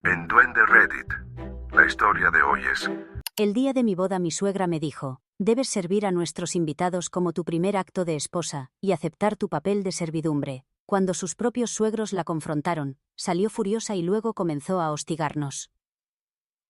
En Duende Reddit, la historia de hoy es... El día de mi boda mi suegra me dijo, debes servir a nuestros invitados como tu primer acto de esposa, y aceptar tu papel de servidumbre. Cuando sus propios suegros la confrontaron, salió furiosa y luego comenzó a hostigarnos.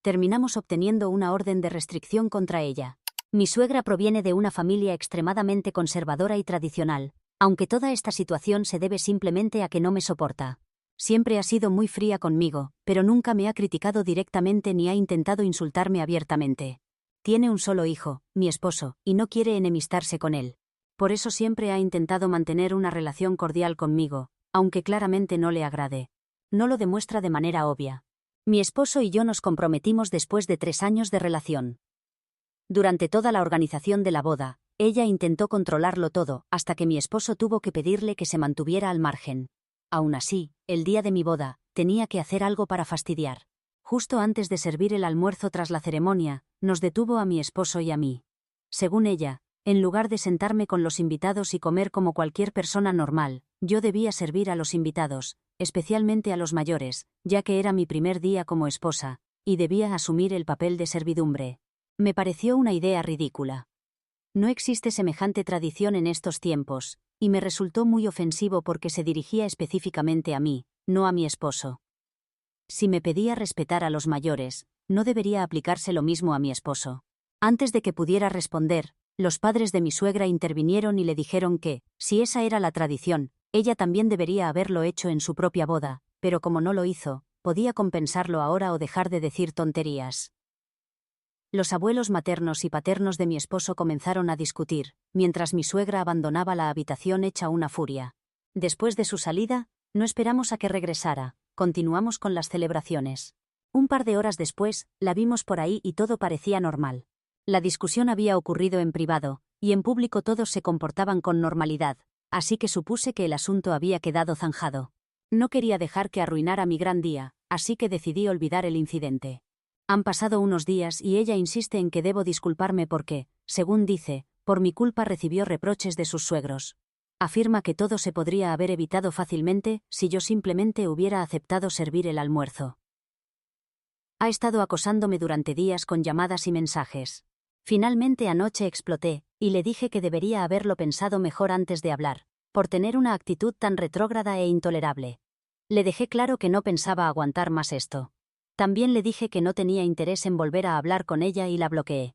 Terminamos obteniendo una orden de restricción contra ella. Mi suegra proviene de una familia extremadamente conservadora y tradicional, aunque toda esta situación se debe simplemente a que no me soporta. Siempre ha sido muy fría conmigo, pero nunca me ha criticado directamente ni ha intentado insultarme abiertamente. Tiene un solo hijo, mi esposo, y no quiere enemistarse con él. Por eso siempre ha intentado mantener una relación cordial conmigo, aunque claramente no le agrade. No lo demuestra de manera obvia. Mi esposo y yo nos comprometimos después de 3 años de relación. Durante toda la organización de la boda, ella intentó controlarlo todo, hasta que mi esposo tuvo que pedirle que se mantuviera al margen. Aún así, el día de mi boda, tenía que hacer algo para fastidiar. Justo antes de servir el almuerzo tras la ceremonia, nos detuvo a mi esposo y a mí. Según ella, en lugar de sentarme con los invitados y comer como cualquier persona normal, yo debía servir a los invitados, especialmente a los mayores, ya que era mi primer día como esposa, y debía asumir el papel de servidumbre. Me pareció una idea ridícula. No existe semejante tradición en estos tiempos, y me resultó muy ofensivo porque se dirigía específicamente a mí, no a mi esposo. Si me pedía respetar a los mayores, ¿no debería aplicarse lo mismo a mi esposo? Antes de que pudiera responder, los padres de mi suegra intervinieron y le dijeron que, si esa era la tradición, ella también debería haberlo hecho en su propia boda, pero como no lo hizo, podía compensarlo ahora o dejar de decir tonterías. Los abuelos maternos y paternos de mi esposo comenzaron a discutir, mientras mi suegra abandonaba la habitación hecha una furia. Después de su salida, no esperamos a que regresara, continuamos con las celebraciones. Un par de horas después, la vimos por ahí y todo parecía normal. La discusión había ocurrido en privado, y en público todos se comportaban con normalidad, así que supuse que el asunto había quedado zanjado. No quería dejar que arruinara mi gran día, así que decidí olvidar el incidente. Han pasado unos días y ella insiste en que debo disculparme porque, según dice, por mi culpa recibió reproches de sus suegros. Afirma que todo se podría haber evitado fácilmente si yo simplemente hubiera aceptado servir el almuerzo. Ha estado acosándome durante días con llamadas y mensajes. Finalmente anoche exploté, y le dije que debería haberlo pensado mejor antes de hablar, por tener una actitud tan retrógrada e intolerable. Le dejé claro que no pensaba aguantar más esto. También le dije que no tenía interés en volver a hablar con ella y la bloqueé.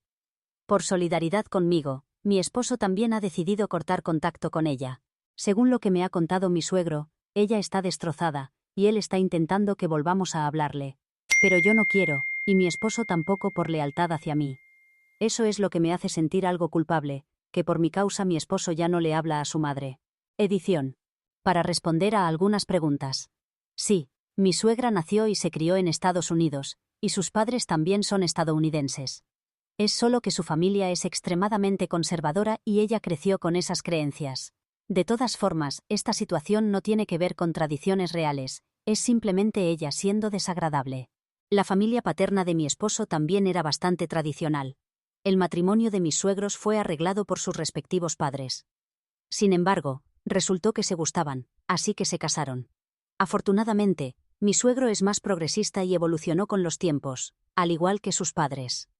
Por solidaridad conmigo, mi esposo también ha decidido cortar contacto con ella. Según lo que me ha contado mi suegro, ella está destrozada, y él está intentando que volvamos a hablarle. Pero yo no quiero, y mi esposo tampoco por lealtad hacia mí. Eso es lo que me hace sentir algo culpable, que por mi causa mi esposo ya no le habla a su madre. Edición. Para responder a algunas preguntas. Sí. Mi suegra nació y se crió en Estados Unidos, y sus padres también son estadounidenses. Es solo que su familia es extremadamente conservadora y ella creció con esas creencias. De todas formas, esta situación no tiene que ver con tradiciones reales, es simplemente ella siendo desagradable. La familia paterna de mi esposo también era bastante tradicional. El matrimonio de mis suegros fue arreglado por sus respectivos padres. Sin embargo, resultó que se gustaban, así que se casaron. Afortunadamente, mi suegro es más progresista y evolucionó con los tiempos, al igual que sus padres.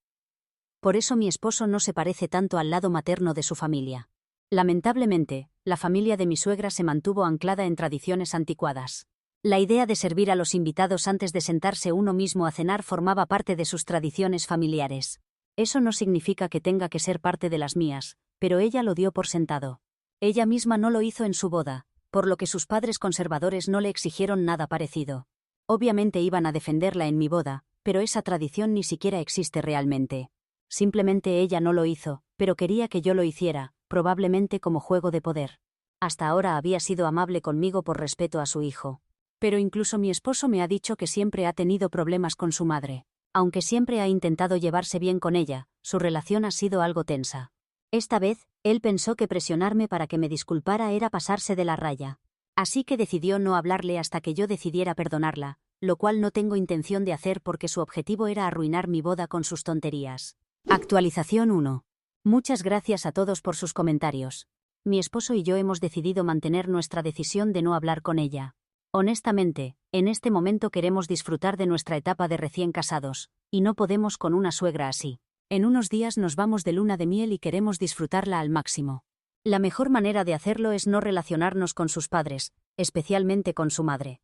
Por eso mi esposo no se parece tanto al lado materno de su familia. Lamentablemente, la familia de mi suegra se mantuvo anclada en tradiciones anticuadas. La idea de servir a los invitados antes de sentarse uno mismo a cenar formaba parte de sus tradiciones familiares. Eso no significa que tenga que ser parte de las mías, pero ella lo dio por sentado. Ella misma no lo hizo en su boda, por lo que sus padres conservadores no le exigieron nada parecido. Obviamente iban a defenderla en mi boda, pero esa tradición ni siquiera existe realmente. Simplemente ella no lo hizo, pero quería que yo lo hiciera, probablemente como juego de poder. Hasta ahora había sido amable conmigo por respeto a su hijo. Pero incluso mi esposo me ha dicho que siempre ha tenido problemas con su madre. Aunque siempre ha intentado llevarse bien con ella, su relación ha sido algo tensa. Esta vez, él pensó que presionarme para que me disculpara era pasarse de la raya. Así que decidió no hablarle hasta que yo decidiera perdonarla, lo cual no tengo intención de hacer porque su objetivo era arruinar mi boda con sus tonterías. Actualización 1. Muchas gracias a todos por sus comentarios. Mi esposo y yo hemos decidido mantener nuestra decisión de no hablar con ella. Honestamente, en este momento queremos disfrutar de nuestra etapa de recién casados, y no podemos con una suegra así. En unos días nos vamos de luna de miel y queremos disfrutarla al máximo. La mejor manera de hacerlo es no relacionarnos con sus padres, especialmente con su madre.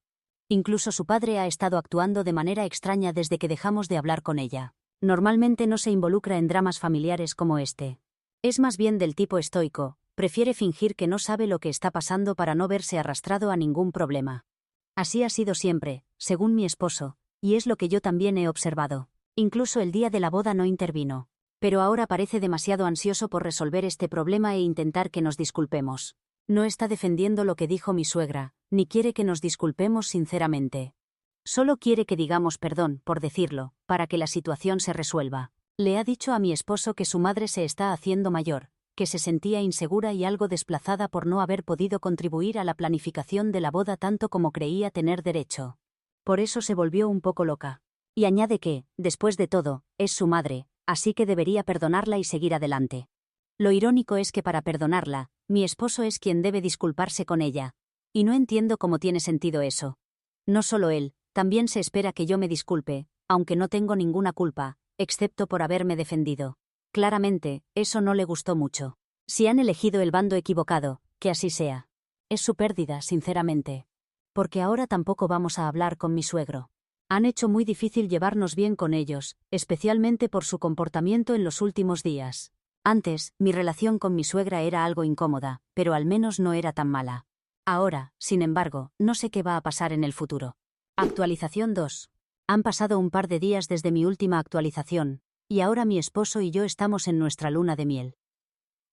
Incluso su padre ha estado actuando de manera extraña desde que dejamos de hablar con ella. Normalmente no se involucra en dramas familiares como este. Es más bien del tipo estoico, prefiere fingir que no sabe lo que está pasando para no verse arrastrado a ningún problema. Así ha sido siempre, según mi esposo, y es lo que yo también he observado. Incluso el día de la boda no intervino. Pero ahora parece demasiado ansioso por resolver este problema e intentar que nos disculpemos. No está defendiendo lo que dijo mi suegra, ni quiere que nos disculpemos sinceramente. Solo quiere que digamos perdón, por decirlo, para que la situación se resuelva. Le ha dicho a mi esposo que su madre se está haciendo mayor, que se sentía insegura y algo desplazada por no haber podido contribuir a la planificación de la boda tanto como creía tener derecho. Por eso se volvió un poco loca. Y añade que, después de todo, es su madre, así que debería perdonarla y seguir adelante. Lo irónico es que para perdonarla, mi esposo es quien debe disculparse con ella. Y no entiendo cómo tiene sentido eso. No solo él, también se espera que yo me disculpe, aunque no tengo ninguna culpa, excepto por haberme defendido. Claramente, eso no le gustó mucho. Si han elegido el bando equivocado, que así sea. Es su pérdida, sinceramente. Porque ahora tampoco vamos a hablar con mi suegro. Han hecho muy difícil llevarnos bien con ellos, especialmente por su comportamiento en los últimos días. Antes, mi relación con mi suegra era algo incómoda, pero al menos no era tan mala. Ahora, sin embargo, no sé qué va a pasar en el futuro. Actualización 2. Han pasado un par de días desde mi última actualización, y ahora mi esposo y yo estamos en nuestra luna de miel.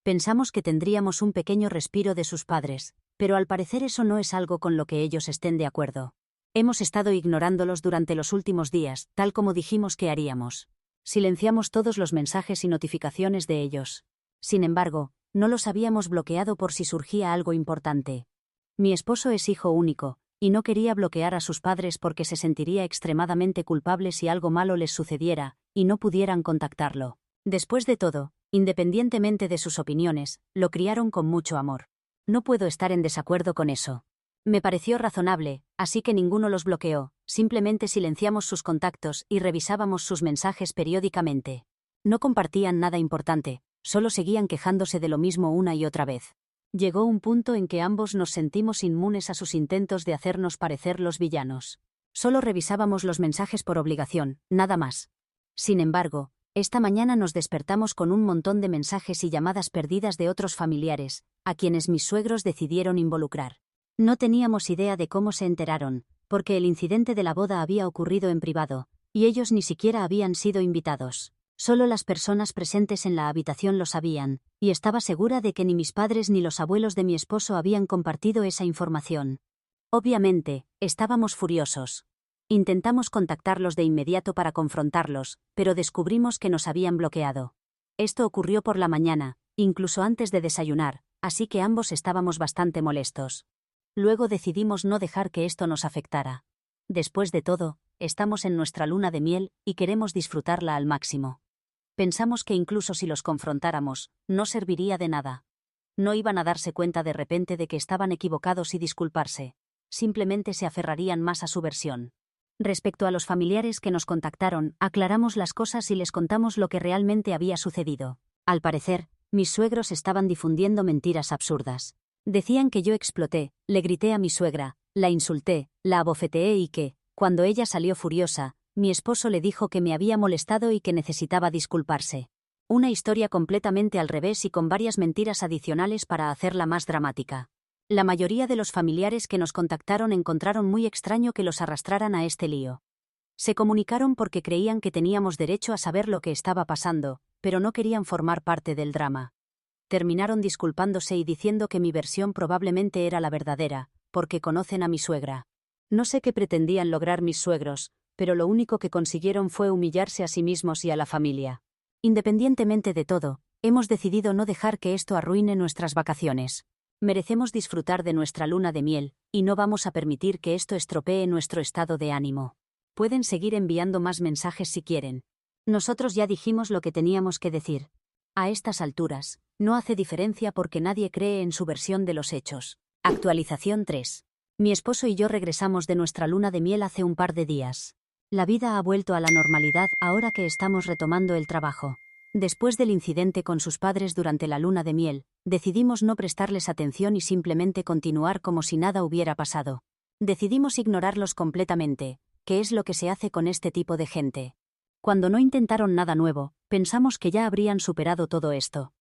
Pensamos que tendríamos un pequeño respiro de sus padres, pero al parecer eso no es algo con lo que ellos estén de acuerdo. Hemos estado ignorándolos durante los últimos días, tal como dijimos que haríamos. Silenciamos todos los mensajes y notificaciones de ellos. Sin embargo, no los habíamos bloqueado por si surgía algo importante. Mi esposo es hijo único, y no quería bloquear a sus padres porque se sentiría extremadamente culpable si algo malo les sucediera, y no pudieran contactarlo. Después de todo, independientemente de sus opiniones, lo criaron con mucho amor. No puedo estar en desacuerdo con eso. Me pareció razonable, así que ninguno los bloqueó, simplemente silenciamos sus contactos y revisábamos sus mensajes periódicamente. No compartían nada importante, solo seguían quejándose de lo mismo una y otra vez. Llegó un punto en que ambos nos sentimos inmunes a sus intentos de hacernos parecer los villanos. Solo revisábamos los mensajes por obligación, nada más. Sin embargo, esta mañana nos despertamos con un montón de mensajes y llamadas perdidas de otros familiares, a quienes mis suegros decidieron involucrar. No teníamos idea de cómo se enteraron, porque el incidente de la boda había ocurrido en privado, y ellos ni siquiera habían sido invitados. Solo las personas presentes en la habitación lo sabían, y estaba segura de que ni mis padres ni los abuelos de mi esposo habían compartido esa información. Obviamente, estábamos furiosos. Intentamos contactarlos de inmediato para confrontarlos, pero descubrimos que nos habían bloqueado. Esto ocurrió por la mañana, incluso antes de desayunar, así que ambos estábamos bastante molestos. Luego decidimos no dejar que esto nos afectara. Después de todo, estamos en nuestra luna de miel y queremos disfrutarla al máximo. Pensamos que incluso si los confrontáramos, no serviría de nada. No iban a darse cuenta de repente de que estaban equivocados y disculparse. Simplemente se aferrarían más a su versión. Respecto a los familiares que nos contactaron, aclaramos las cosas y les contamos lo que realmente había sucedido. Al parecer, mis suegros estaban difundiendo mentiras absurdas. Decían que yo exploté, le grité a mi suegra, la insulté, la abofeteé y que, cuando ella salió furiosa, mi esposo le dijo que me había molestado y que necesitaba disculparse. Una historia completamente al revés y con varias mentiras adicionales para hacerla más dramática. La mayoría de los familiares que nos contactaron encontraron muy extraño que los arrastraran a este lío. Se comunicaron porque creían que teníamos derecho a saber lo que estaba pasando, pero no querían formar parte del drama. Terminaron disculpándose y diciendo que mi versión probablemente era la verdadera, porque conocen a mi suegra. No sé qué pretendían lograr mis suegros, pero lo único que consiguieron fue humillarse a sí mismos y a la familia. Independientemente de todo, hemos decidido no dejar que esto arruine nuestras vacaciones. Merecemos disfrutar de nuestra luna de miel, y no vamos a permitir que esto estropee nuestro estado de ánimo. Pueden seguir enviando más mensajes si quieren. Nosotros ya dijimos lo que teníamos que decir. A estas alturas, no hace diferencia porque nadie cree en su versión de los hechos. Actualización 3. Mi esposo y yo regresamos de nuestra luna de miel hace un par de días. La vida ha vuelto a la normalidad ahora que estamos retomando el trabajo. Después del incidente con sus padres durante la luna de miel, decidimos no prestarles atención y simplemente continuar como si nada hubiera pasado. Decidimos ignorarlos completamente, que es lo que se hace con este tipo de gente. Cuando no intentaron nada nuevo, pensamos que ya habrían superado todo esto.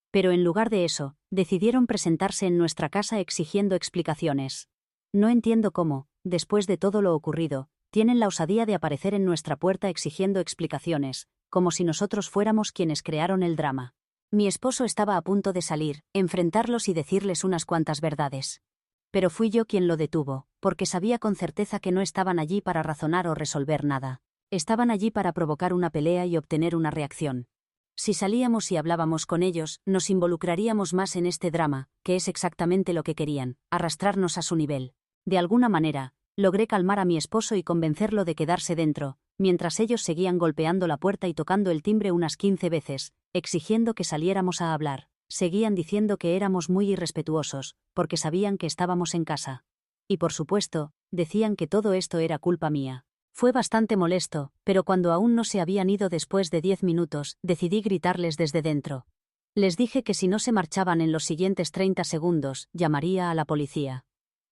Pero en lugar de eso, decidieron presentarse en nuestra casa exigiendo explicaciones. No entiendo cómo, después de todo lo ocurrido, tienen la osadía de aparecer en nuestra puerta exigiendo explicaciones, como si nosotros fuéramos quienes crearon el drama. Mi esposo estaba a punto de salir, enfrentarlos y decirles unas cuantas verdades. Pero fui yo quien lo detuvo, porque sabía con certeza que no estaban allí para razonar o resolver nada. Estaban allí para provocar una pelea y obtener una reacción. Si salíamos y hablábamos con ellos, nos involucraríamos más en este drama, que es exactamente lo que querían, arrastrarnos a su nivel. De alguna manera, logré calmar a mi esposo y convencerlo de quedarse dentro, mientras ellos seguían golpeando la puerta y tocando el timbre unas 15 veces, exigiendo que saliéramos a hablar. Seguían diciendo que éramos muy irrespetuosos, porque sabían que estábamos en casa. Y por supuesto, decían que todo esto era culpa mía. Fue bastante molesto, pero cuando aún no se habían ido después de 10 minutos, decidí gritarles desde dentro. Les dije que si no se marchaban en los siguientes 30 segundos, llamaría a la policía.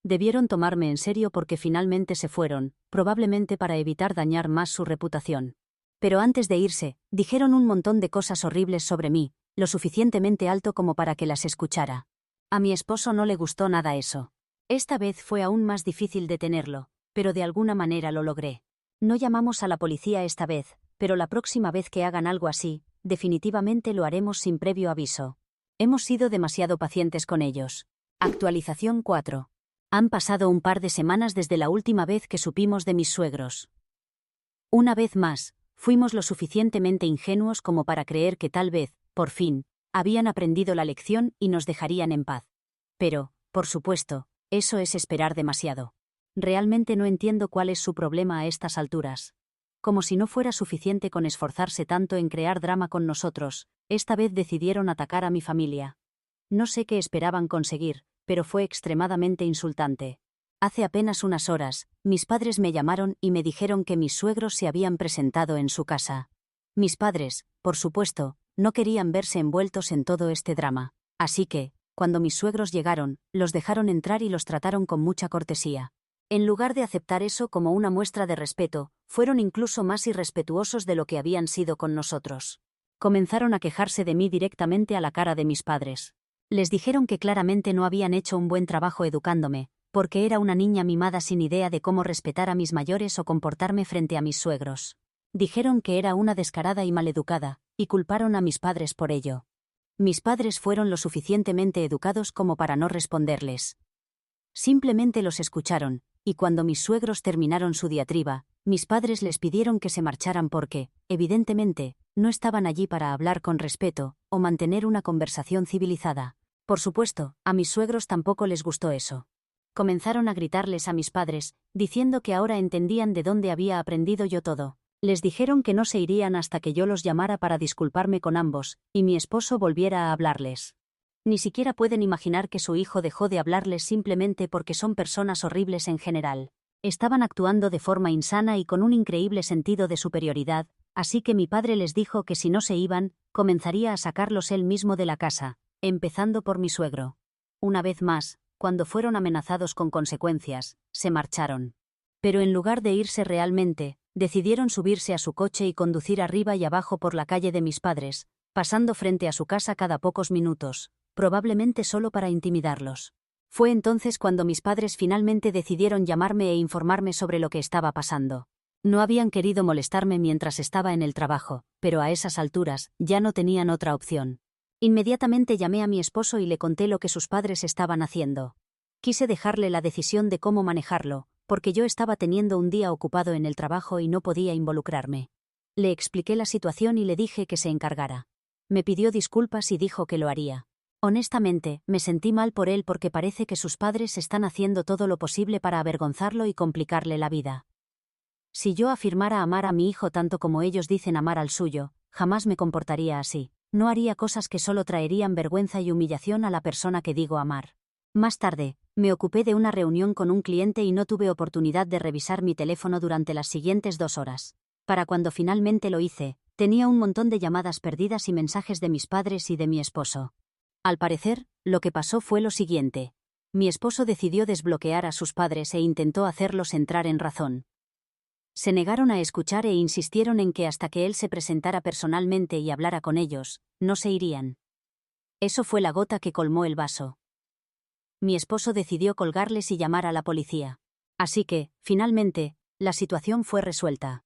Debieron tomarme en serio porque finalmente se fueron, probablemente para evitar dañar más su reputación. Pero antes de irse, dijeron un montón de cosas horribles sobre mí, lo suficientemente alto como para que las escuchara. A mi esposo no le gustó nada eso. Esta vez fue aún más difícil detenerlo, pero de alguna manera lo logré. No llamamos a la policía esta vez, pero la próxima vez que hagan algo así, definitivamente lo haremos sin previo aviso. Hemos sido demasiado pacientes con ellos. Actualización 4. Han pasado un par de semanas desde la última vez que supimos de mis suegros. Una vez más, fuimos lo suficientemente ingenuos como para creer que tal vez, por fin, habían aprendido la lección y nos dejarían en paz. Pero, por supuesto, eso es esperar demasiado. Realmente no entiendo cuál es su problema a estas alturas. Como si no fuera suficiente con esforzarse tanto en crear drama con nosotros, esta vez decidieron atacar a mi familia. No sé qué esperaban conseguir, pero fue extremadamente insultante. Hace apenas unas horas, mis padres me llamaron y me dijeron que mis suegros se habían presentado en su casa. Mis padres, por supuesto, no querían verse envueltos en todo este drama, así que, cuando mis suegros llegaron, los dejaron entrar y los trataron con mucha cortesía. En lugar de aceptar eso como una muestra de respeto, fueron incluso más irrespetuosos de lo que habían sido con nosotros. Comenzaron a quejarse de mí directamente a la cara de mis padres. Les dijeron que claramente no habían hecho un buen trabajo educándome, porque era una niña mimada sin idea de cómo respetar a mis mayores o comportarme frente a mis suegros. Dijeron que era una descarada y maleducada, y culparon a mis padres por ello. Mis padres fueron lo suficientemente educados como para no responderles. Simplemente los escucharon, y cuando mis suegros terminaron su diatriba, mis padres les pidieron que se marcharan porque, evidentemente, no estaban allí para hablar con respeto o mantener una conversación civilizada. Por supuesto, a mis suegros tampoco les gustó eso. Comenzaron a gritarles a mis padres, diciendo que ahora entendían de dónde había aprendido yo todo. Les dijeron que no se irían hasta que yo los llamara para disculparme con ambos, y mi esposo volviera a hablarles. Ni siquiera pueden imaginar que su hijo dejó de hablarles simplemente porque son personas horribles en general. Estaban actuando de forma insana y con un increíble sentido de superioridad, así que mi padre les dijo que si no se iban, comenzaría a sacarlos él mismo de la casa, empezando por mi suegro. Una vez más, cuando fueron amenazados con consecuencias, se marcharon. Pero en lugar de irse realmente, decidieron subirse a su coche y conducir arriba y abajo por la calle de mis padres, pasando frente a su casa cada pocos minutos, probablemente solo para intimidarlos. Fue entonces cuando mis padres finalmente decidieron llamarme e informarme sobre lo que estaba pasando. No habían querido molestarme mientras estaba en el trabajo, pero a esas alturas ya no tenían otra opción. Inmediatamente llamé a mi esposo y le conté lo que sus padres estaban haciendo. Quise dejarle la decisión de cómo manejarlo, porque yo estaba teniendo un día ocupado en el trabajo y no podía involucrarme. Le expliqué la situación y le dije que se encargara. Me pidió disculpas y dijo que lo haría. Honestamente, me sentí mal por él porque parece que sus padres están haciendo todo lo posible para avergonzarlo y complicarle la vida. Si yo afirmara amar a mi hijo tanto como ellos dicen amar al suyo, jamás me comportaría así. No haría cosas que solo traerían vergüenza y humillación a la persona que digo amar. Más tarde, me ocupé de una reunión con un cliente y no tuve oportunidad de revisar mi teléfono durante las siguientes 2 horas. Para cuando finalmente lo hice, tenía un montón de llamadas perdidas y mensajes de mis padres y de mi esposo. Al parecer, lo que pasó fue lo siguiente. Mi esposo decidió desbloquear a sus padres e intentó hacerlos entrar en razón. Se negaron a escuchar e insistieron en que hasta que él se presentara personalmente y hablara con ellos, no se irían. Eso fue la gota que colmó el vaso. Mi esposo decidió colgarles y llamar a la policía. Así que, finalmente, la situación fue resuelta.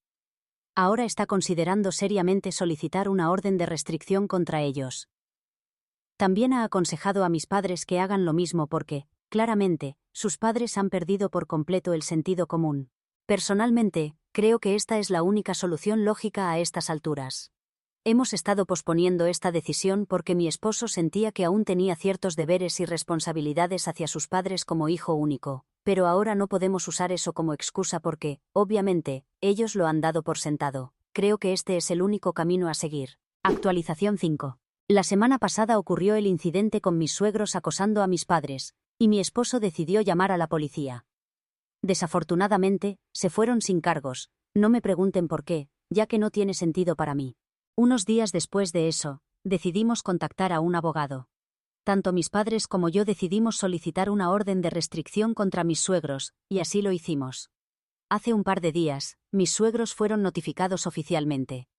Ahora está considerando seriamente solicitar una orden de restricción contra ellos. También ha aconsejado a mis padres que hagan lo mismo porque, claramente, sus padres han perdido por completo el sentido común. Personalmente, creo que esta es la única solución lógica a estas alturas. Hemos estado posponiendo esta decisión porque mi esposo sentía que aún tenía ciertos deberes y responsabilidades hacia sus padres como hijo único, pero ahora no podemos usar eso como excusa porque, obviamente, ellos lo han dado por sentado. Creo que este es el único camino a seguir. Actualización 5. La semana pasada ocurrió el incidente con mis suegros acosando a mis padres, y mi esposo decidió llamar a la policía. Desafortunadamente, se fueron sin cargos, no me pregunten por qué, ya que no tiene sentido para mí. Unos días después de eso, decidimos contactar a un abogado. Tanto mis padres como yo decidimos solicitar una orden de restricción contra mis suegros, y así lo hicimos. Hace un par de días, mis suegros fueron notificados oficialmente.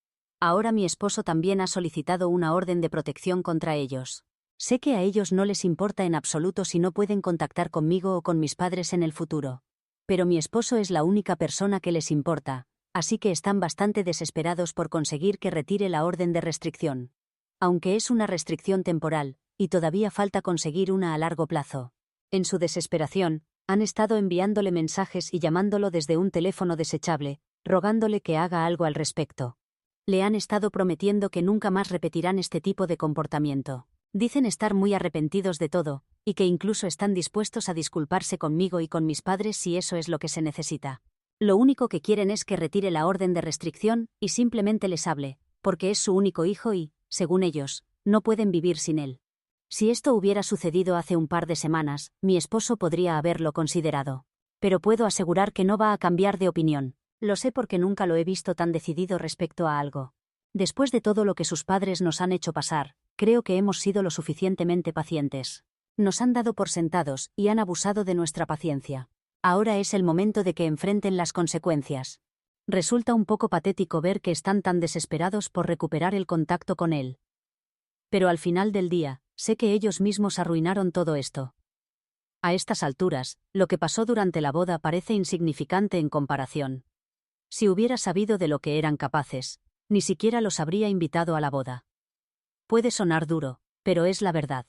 Ahora mi esposo también ha solicitado una orden de protección contra ellos. Sé que a ellos no les importa en absoluto si no pueden contactar conmigo o con mis padres en el futuro. Pero mi esposo es la única persona que les importa, así que están bastante desesperados por conseguir que retire la orden de restricción. Aunque es una restricción temporal, y todavía falta conseguir una a largo plazo. En su desesperación, han estado enviándole mensajes y llamándolo desde un teléfono desechable, rogándole que haga algo al respecto. Le han estado prometiendo que nunca más repetirán este tipo de comportamiento. Dicen estar muy arrepentidos de todo, y que incluso están dispuestos a disculparse conmigo y con mis padres si eso es lo que se necesita. Lo único que quieren es que retire la orden de restricción y simplemente les hable, porque es su único hijo y, según ellos, no pueden vivir sin él. Si esto hubiera sucedido hace un par de semanas, mi esposo podría haberlo considerado. Pero puedo asegurar que no va a cambiar de opinión. Lo sé porque nunca lo he visto tan decidido respecto a algo. Después de todo lo que sus padres nos han hecho pasar, creo que hemos sido lo suficientemente pacientes. Nos han dado por sentados y han abusado de nuestra paciencia. Ahora es el momento de que enfrenten las consecuencias. Resulta un poco patético ver que están tan desesperados por recuperar el contacto con él. Pero al final del día, sé que ellos mismos arruinaron todo esto. A estas alturas, lo que pasó durante la boda parece insignificante en comparación. Si hubiera sabido de lo que eran capaces, ni siquiera los habría invitado a la boda. Puede sonar duro, pero es la verdad.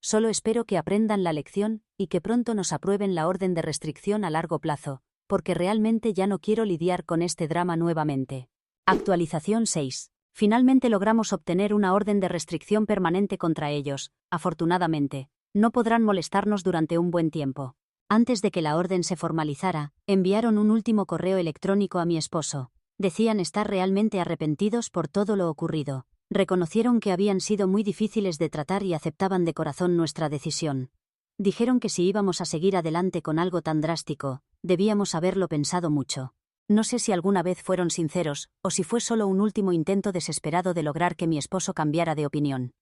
Solo espero que aprendan la lección y que pronto nos aprueben la orden de restricción a largo plazo, porque realmente ya no quiero lidiar con este drama nuevamente. Actualización 6. Finalmente logramos obtener una orden de restricción permanente contra ellos, afortunadamente. No podrán molestarnos durante un buen tiempo. Antes de que la orden se formalizara, enviaron un último correo electrónico a mi esposo. Decían estar realmente arrepentidos por todo lo ocurrido. Reconocieron que habían sido muy difíciles de tratar y aceptaban de corazón nuestra decisión. Dijeron que si íbamos a seguir adelante con algo tan drástico, debíamos haberlo pensado mucho. No sé si alguna vez fueron sinceros, o si fue solo un último intento desesperado de lograr que mi esposo cambiara de opinión.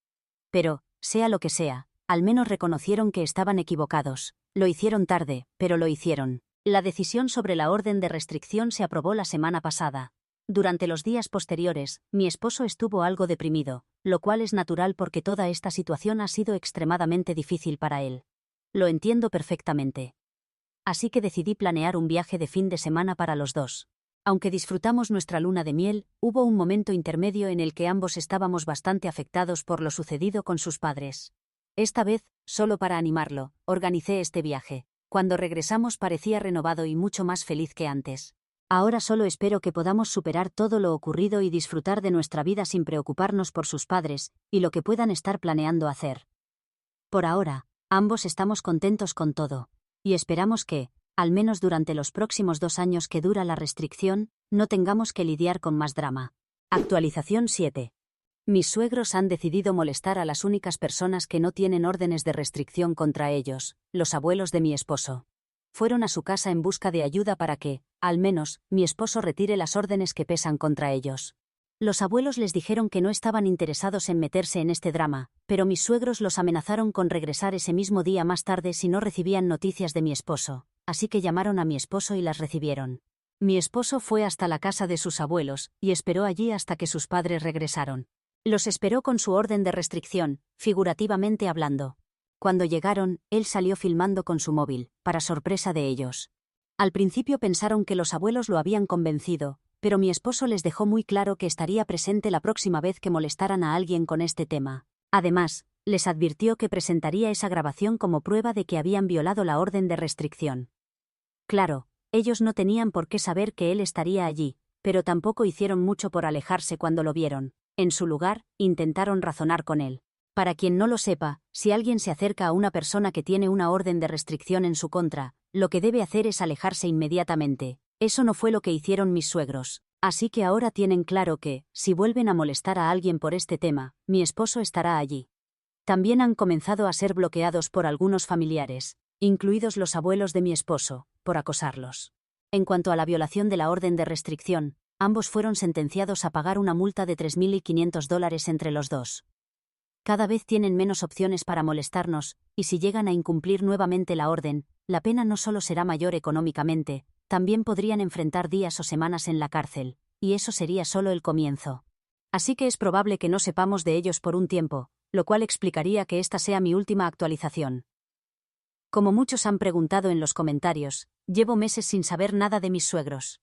Pero, sea lo que sea, al menos reconocieron que estaban equivocados. Lo hicieron tarde, pero lo hicieron. La decisión sobre la orden de restricción se aprobó la semana pasada. Durante los días posteriores, mi esposo estuvo algo deprimido, lo cual es natural porque toda esta situación ha sido extremadamente difícil para él. Lo entiendo perfectamente. Así que decidí planear un viaje de fin de semana para los dos. Aunque disfrutamos nuestra luna de miel, hubo un momento intermedio en el que ambos estábamos bastante afectados por lo sucedido con sus padres. Esta vez, solo para animarlo, organicé este viaje. Cuando regresamos parecía renovado y mucho más feliz que antes. Ahora solo espero que podamos superar todo lo ocurrido y disfrutar de nuestra vida sin preocuparnos por sus padres y lo que puedan estar planeando hacer. Por ahora, ambos estamos contentos con todo, y esperamos que, al menos durante los próximos 2 años que dura la restricción, no tengamos que lidiar con más drama. Actualización 7. Mis suegros han decidido molestar a las únicas personas que no tienen órdenes de restricción contra ellos, los abuelos de mi esposo. Fueron a su casa en busca de ayuda para que, al menos, mi esposo retire las órdenes que pesan contra ellos. Los abuelos les dijeron que no estaban interesados en meterse en este drama, pero mis suegros los amenazaron con regresar ese mismo día más tarde si no recibían noticias de mi esposo, así que llamaron a mi esposo y las recibieron. Mi esposo fue hasta la casa de sus abuelos y esperó allí hasta que sus padres regresaron. Los esperó con su orden de restricción, figurativamente hablando. Cuando llegaron, él salió filmando con su móvil, para sorpresa de ellos. Al principio pensaron que los abuelos lo habían convencido, pero mi esposo les dejó muy claro que estaría presente la próxima vez que molestaran a alguien con este tema. Además, les advirtió que presentaría esa grabación como prueba de que habían violado la orden de restricción. Claro, ellos no tenían por qué saber que él estaría allí, pero tampoco hicieron mucho por alejarse cuando lo vieron. En su lugar, intentaron razonar con él. Para quien no lo sepa, si alguien se acerca a una persona que tiene una orden de restricción en su contra, lo que debe hacer es alejarse inmediatamente. Eso no fue lo que hicieron mis suegros. Así que ahora tienen claro que, si vuelven a molestar a alguien por este tema, mi esposo estará allí. También han comenzado a ser bloqueados por algunos familiares, incluidos los abuelos de mi esposo, por acosarlos. En cuanto a la violación de la orden de restricción, ambos fueron sentenciados a pagar una multa de $3.500 entre los dos. Cada vez tienen menos opciones para molestarnos, y si llegan a incumplir nuevamente la orden, la pena no solo será mayor económicamente, también podrían enfrentar días o semanas en la cárcel, y eso sería solo el comienzo. Así que es probable que no sepamos de ellos por un tiempo, lo cual explicaría que esta sea mi última actualización. Como muchos han preguntado en los comentarios, llevo meses sin saber nada de mis suegros.